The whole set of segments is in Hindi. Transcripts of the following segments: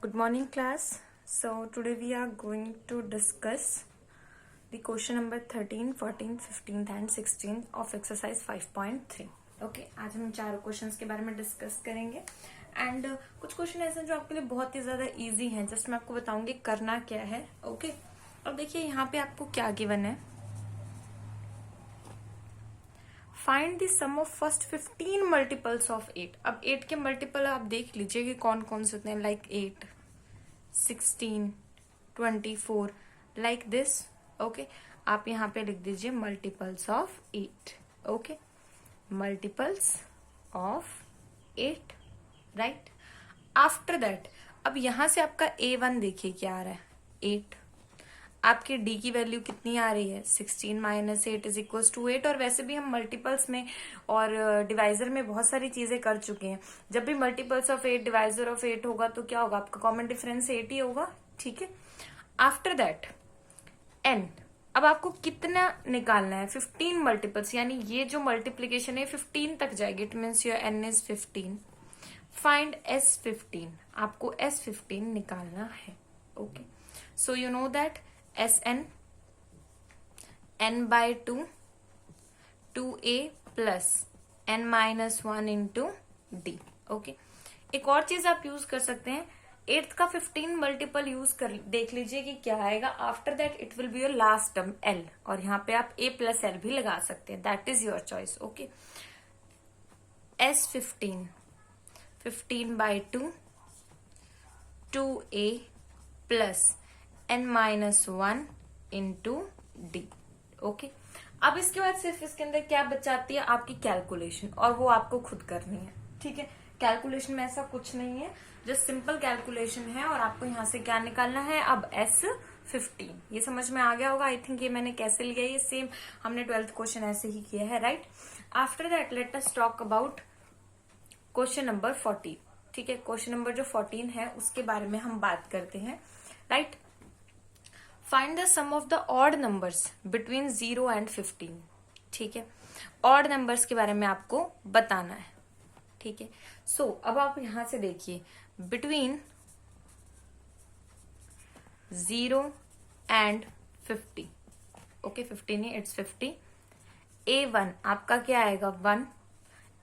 Good morning, class. So today we are going to discuss the question number 13, 14, 15 and 16 of exercise 5.3. Okay आज हम चारों क्वेश्चंस के बारे में डिस्कस करेंगे एंड कुछ क्वेश्चन ऐसे हैं जो आपके लिए बहुत ही ज्यादा इजी हैं. जस्ट मैं आपको बताऊंगी करना क्या है. ओके और देखिए यहाँ पे आपको क्या गिवन है. Find the sum of first 15 multiples of 8. अब 8 के मल्टीपल आप देख लीजिए कि कौन कौन से होते हैं. Like 8, 16, 24 like this. ओके आप यहाँ पे लिख दीजिए multiples of 8. Okay multiples of 8 right. After that अब यहां से आपका A1 देखिए क्या आ रहा है 8. आपके D की वैल्यू कितनी आ रही है 16 माइनस 8 इज इक्वल टू 8. और वैसे भी हम मल्टीपल्स में और डिवाइजर में बहुत सारी चीजें कर चुके हैं. जब भी मल्टीपल्स ऑफ 8 डिवाइजर ऑफ 8 होगा तो क्या होगा आपका कॉमन डिफरेंस 8 ही होगा. ठीक है. After that N. अब आपको कितना निकालना है 15 मल्टीपल्स यानी ये जो मल्टीप्लीकेशन है 15 तक जाएगी. It means your N is 15. Find S15. आपको S15 निकालना है. Okay so you know that Sn n by 2 2a plus n minus 1 into d. Okay एक और चीज आप यूज कर सकते हैं. 8th का 15 मल्टीपल यूज कर देख लीजिए कि क्या आएगा. After that it will be your last term L और यहाँ पे आप a प्लस L भी लगा सकते हैं. That is your choice. Okay S15 15 by 2 2a plus n minus 1 into d. Okay अब इसके बाद सिर्फ इसके अंदर क्या बचाती है आपकी कैलकुलेशन और वो आपको खुद करनी है. ठीक है कैलकुलेशन में ऐसा कुछ नहीं है. जस्ट सिंपल कैलकुलेशन है और आपको यहाँ से क्या निकालना है अब S15. ये समझ में आ गया होगा. आई थिंक ये मैंने कैसे लिया ये सेम हमने 12th क्वेश्चन ऐसे ही किया है right. After that let us talk about question number 14. ठीक है क्वेश्चन नंबर जो 14 है उसके बारे में हम बात करते हैं right. Find the sum of the odd numbers between 0 and 15. ठीक है ऑड नंबर्स के बारे में आपको बताना है. ठीक है सो अब आप यहां से देखिए बिटवीन 0 एंड 50. ओके 50 नहीं इट्स 50. A1 आपका क्या आएगा 1.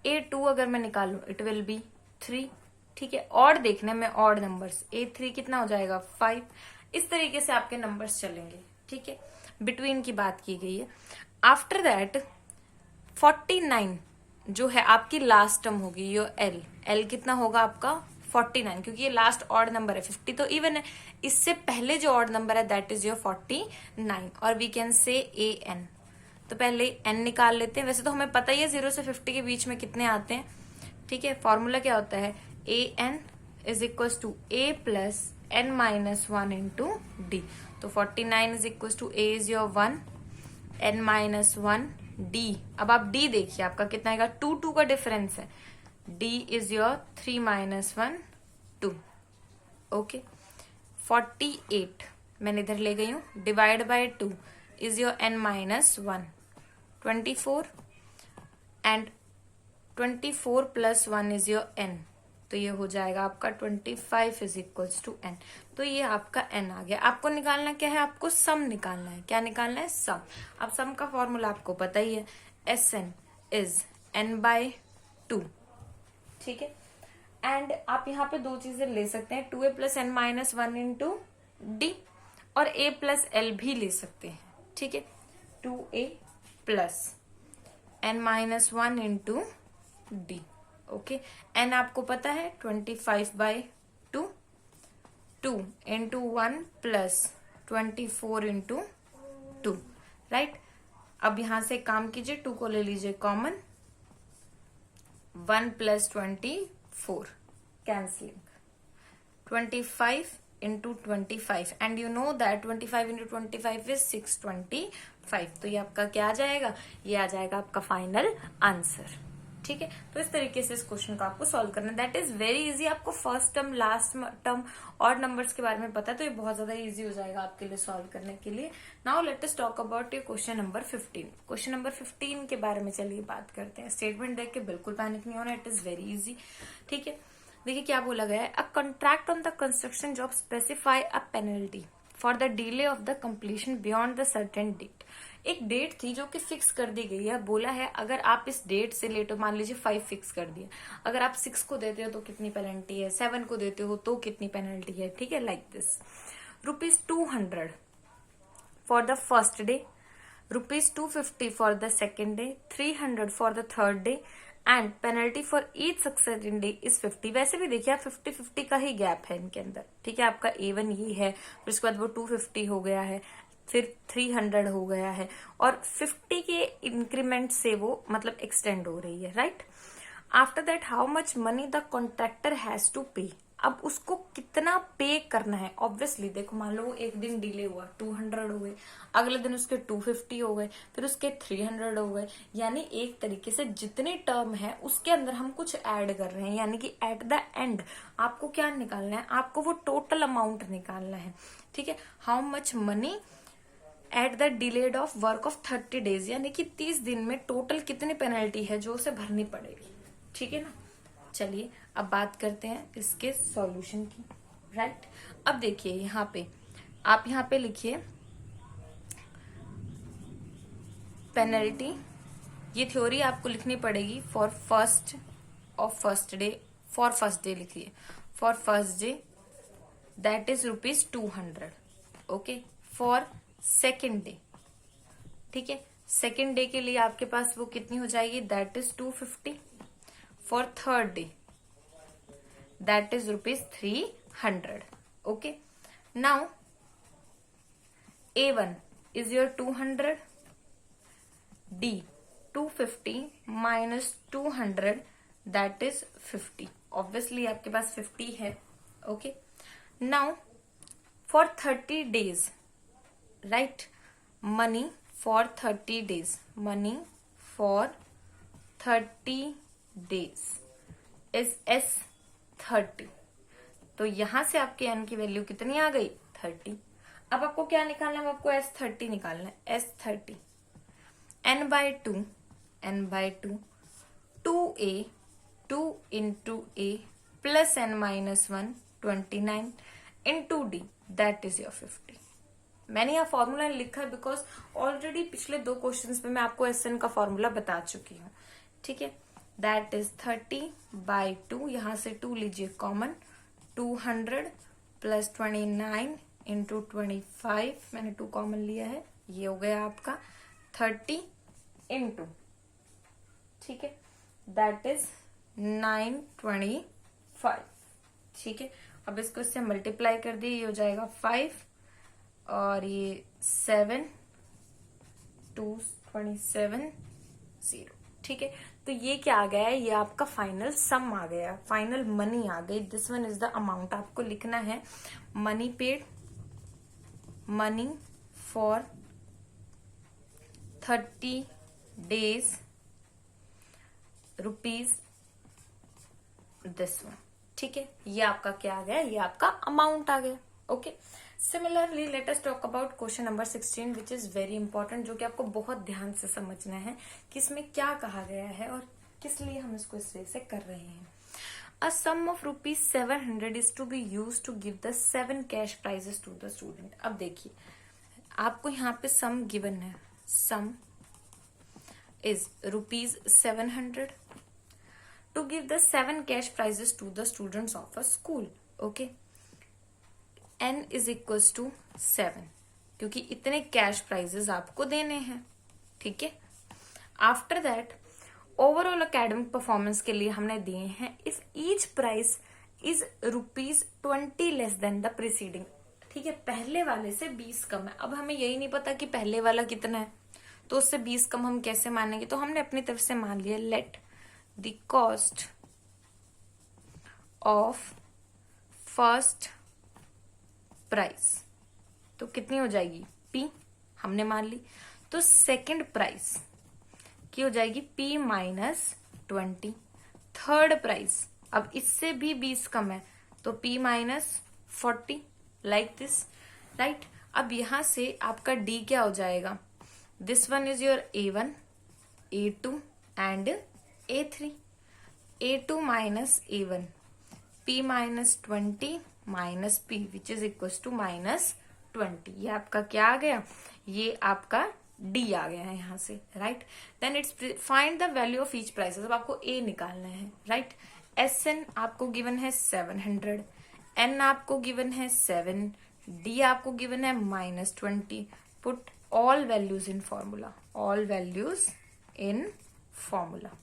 A2 अगर मैं निकालू इट विल बी 3. ठीक है ऑड देखने में ऑड नंबर्स. A3 कितना हो जाएगा 5. इस तरीके से आपके नंबर्स चलेंगे. ठीक है बिटवीन की बात की गई है. आफ्टर दैट 49 जो है आपकी लास्ट टर्म होगी योर L कितना होगा आपका 49 क्योंकि ये लास्ट ऑड नंबर है. 50 तो इवन है. इससे पहले जो ऑड नंबर है दैट इज योर 49 और वी कैन से AN. तो पहले N निकाल लेते हैं. वैसे तो हमें पता ही है 0 से 50 के बीच में कितने आते हैं. ठीक है फॉर्मूला क्या होता है AN is equal to A plus n minus 1 into d. तो 49 is equal to A is your 1 n minus 1 D. अब आप D देखिए आपका कितना आएगा 2 का डिफरेंस है. D is your 3 minus 1 2. Okay 48 मैंने इधर ले गई हूं divide by 2 is your n minus 1 24 and 24 plus 1 is your n. तो ये हो जाएगा आपका 25 इज इक्वल्स टू n. तो ये आपका n आ गया. आपको निकालना क्या है आपको सम निकालना है. क्या निकालना है सम. अब सम का फॉर्मूला आपको पता ही है Sn इज n बाय 2. ठीक है एंड आप यहाँ पे दो चीजें ले सकते हैं 2a plus n minus 1 into d और a प्लस L भी ले सकते हैं. ठीक है 2a plus n minus 1 into d. Okay n आपको पता है 25 by 2 2 into 1 plus 24 into 2 right. अब यहां से काम कीजिए 2 को ले लीजिए common 1 plus 24 cancelling 25 into 25 and you know that 25 into 25 is 625. तो ये आपका क्या आ जाएगा ये आ जाएगा आपका फाइनल आंसर. ठीक है तो इस तरीके से इस क्वेश्चन को आपको सॉल्व करना है. That is very easy. आपको फर्स्ट टर्म लास्ट टर्म और नंबर्स के बारे में पता है तो ये बहुत ज्यादा इजी हो जाएगा आपके लिए सॉल्व करने के लिए. Now let us talk about your question number 15. Question number 15 के बारे में चलिए बात करते हैं. स्टेटमेंट देख के बिल्कुल पैनिक नहीं होना. It is very easy. ठीक है देखिए क्या बोला गया है, a contract on the construction job specify a penalty for the delay of the completion beyond the certain date. एक डेट थी जो कि फिक्स कर दी गई है, बोला है अगर आप इस डेट से लेट हो, मान लीजिए 5 फिक्स कर दिया, अगर आप 6 को देते हो तो कितनी पेनल्टी है, 7 को देते हो तो कितनी पेनल्टी है, ठीक है, like this. ₹200 for the first day, ₹250 for the second day, 300 for the third day and penalty for each successive day is 50। वैसे भी देखिए आप 50-50 का ही गैप है इनके अंदर, ठीक है। आपका A1 ये है, फिर उसके बाद वो 250 हो गया है, फिर 300 हो गया है, और 50 के इंक्रीमेंट से वो मतलब एक्सटेंड हो रही है, right. After that how much money the contractor has to pay. अब उसको कितना पे करना है, ऑब्वियसली देखो मान लो वो एक दिन डिले हुआ 200 हो गए, अगले दिन उसके 250 हो गए, फिर उसके 300 हो गए, यानी एक तरीके से जितने टर्म है उसके अंदर हम कुछ ऐड कर रहे हैं, यानी कि एट द एंड आपको क्या निकालना है, आपको वो टोटल अमाउंट निकालना है, ठीक है। How much money at the delayed of work of 30 days, यानी कि 30 दिन में टोटल कितनी पेनल्टी है जो उसे भरनी पड़ेगी, ठीक है ना। चलिए अब बात करते हैं इसके सॉल्यूशन की, राइट। अब देखिए यहाँ पे आप यहाँ पे लिखिए पेनल्टी, ये थ्योरी आपको लिखनी पड़ेगी for first day, for first day लिखिए, for first day that is ₹200, okay. For second day, ठीक है, सेकेंड डे के लिए आपके पास वो कितनी हो जाएगी, that is 250। For third day, that is ₹300. Okay. Now, A1 is your 200. D 250 minus 200, that is 50. Obviously, आपके पास 50 है. Okay. Now, for 30 days, right? Money for 30 days. Money for 30 days is S30। तो यहां से आपके n की वैल्यू कितनी आ गई, 30। अब आपको क्या निकालना है, आपको S30 निकालना है, S30 n/2 2a 2 into a plus n-1 29 into d, that is your 50। मैंने यह फॉर्मूला लिखा है बिकॉज ऑलरेडी पिछले 2 क्वेश्चंस में मैं आपको SN का फॉर्मूला बता चुकी हूँ, ठीक है। दैट इज 30/2, यहां से 2 लीजिए कॉमन, 200 प्लस 29 इंटू 25, मैंने 2 कॉमन लिया है, ये हो गया आपका 30 इंटू, ठीक है, दैट इज 925, ठीक है। अब इसको इससे मल्टीप्लाई कर दिए, ये हो जाएगा 5 और ये 7 2 27 0, ठीक है। तो ये क्या आ gया है, ये आपका फाइनल सम आ गया, फाइनल मनी आ गई। This one is the amount आपको लिखना है, money paid, money for 30 days rupees, this one, ठीक है। ये आपका क्या आ गया, ये आपका अमाउंट आ गया, okay. Similarly let us talk about question number 16 which is very important, जो कि आपको बहुत ध्यान से समझना है कि इसमें क्या कहा गया है और किस लिए हम इसको इस वे से कर रहे हैं। A sum of ₹700 is to be use to give the 7 cash prizes to the student. अब देखिए आपको यहाँ पे सम गिवन है, sum is ₹700 to give the 7 cash prizes to the students of a school, okay। n is equals to 7, क्योंकि इतने कैश प्राइजेस आपको देने हैं, ठीक है। After that overall academic performance के लिए हमने दिए हैं, if each price is ₹20 less than the preceding, ठीक है। पहले वाले से 20 कम है। अब हमें यही नहीं पता कि पहले वाला कितना है, तो उससे 20 कम हम कैसे मानेंगे, तो हमने अपनी तरफ से मान लिया, late the cost of first price, तो कितनी हो जाएगी P, हमने मान ली। तो सेकंड प्राइस की हो जाएगी P माइनस 20। थर्ड प्राइस अब इससे भी 20 कम है, तो P minus 40, like this, right. अब यहां से आपका D क्या हो जाएगा, this one is your A1, A2 and A3, A2 minus A1, p minus 20 minus p which is equal to minus 20। ये आपका क्या आ गया, ये आपका डी आ गया है यहाँ से, right. Then it's find the value of each price, अब आपको ए निकालना है, राइट। एस एन आपको गिवन है 700, एन आपको गिवन है 7, डी आपको गिवन है minus 20। Put all values in formula, all values in formula.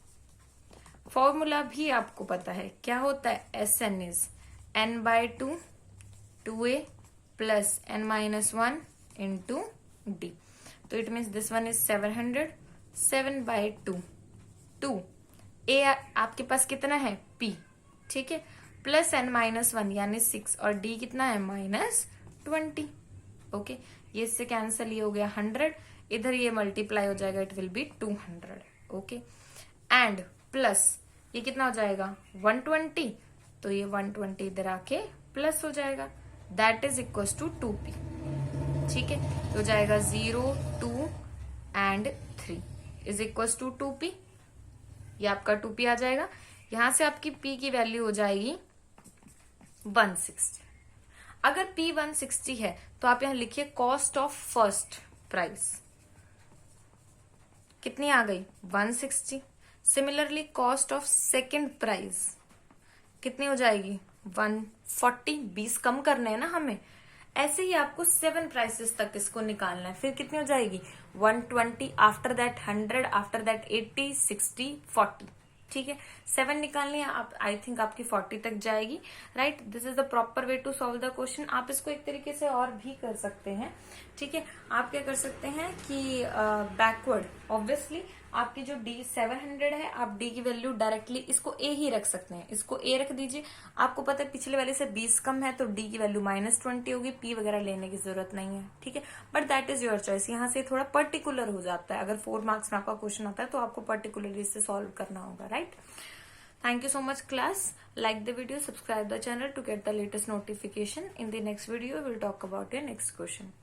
Formula भी आपको पता है क्या होता है, s n is n by 2 2a plus n minus 1 into d. तो it means this one is 700, 7 by 2 2 a आपके पास कितना है p, ठीक है, प्लस एन माइनस 1 यानी 6 और डी कितना है माइनस 20। ओके, ये इससे कैंसिल, ये हो गया 100, इधर ये मल्टीप्लाई हो जाएगा, it will be 200। Okay, and plus ये कितना हो जाएगा 120, तो ये 120 इधर आके प्लस हो जाएगा, that is equal to 2p। ठीक है, तो जाएगा 0 2 and 3 is equal to 2p। ये आपका 2p आ जाएगा। यहां से आपकी p की वैल्यू हो जाएगी 160। अगर p 160 है तो आप यहां लिखिए कॉस्ट ऑफ फर्स्ट प्राइस कितनी आ गई 160। Similarly cost of second price कितनी हो जाएगी 140, 20 कम करने हैं ना हमें। ऐसे ही आपको 7 प्राइसेस तक इसको निकालना है, फिर कितनी हो जाएगी 120, आफ्टर दैट 100, आफ्टर दैट 80, 60, 40। ठीक है, 7 निकालनी है आप, आई थिंक आपकी 40 तक जाएगी, right. This is the proper way to solve the question. आप इसको एक तरीके से और भी कर सकते हैं, ठीक है। आप क्या कर सकते हैं कि बैकवर्ड ऑब्वियसली आपकी जो डी 700 है, आप डी की वैल्यू डायरेक्टली इसको ए ही रख सकते हैं, इसको ए रख दीजिए। आपको पता है पिछले वाले से 20 कम है तो डी की वैल्यू -20 होगी, पी वगैरह लेने की जरूरत नहीं है, ठीक है। But that is your choice, यहाँ से थोड़ा पर्टिकुलर हो जाता है। अगर 4 मार्क्स में आपका क्वेश्चन आता है तो आपको पर्टिकुलरली इससे सॉल्व करना होगा, right. Thank you so much class. Like the video, subscribe the channel to get the latest notification. In the next video, we'll talk about your next question.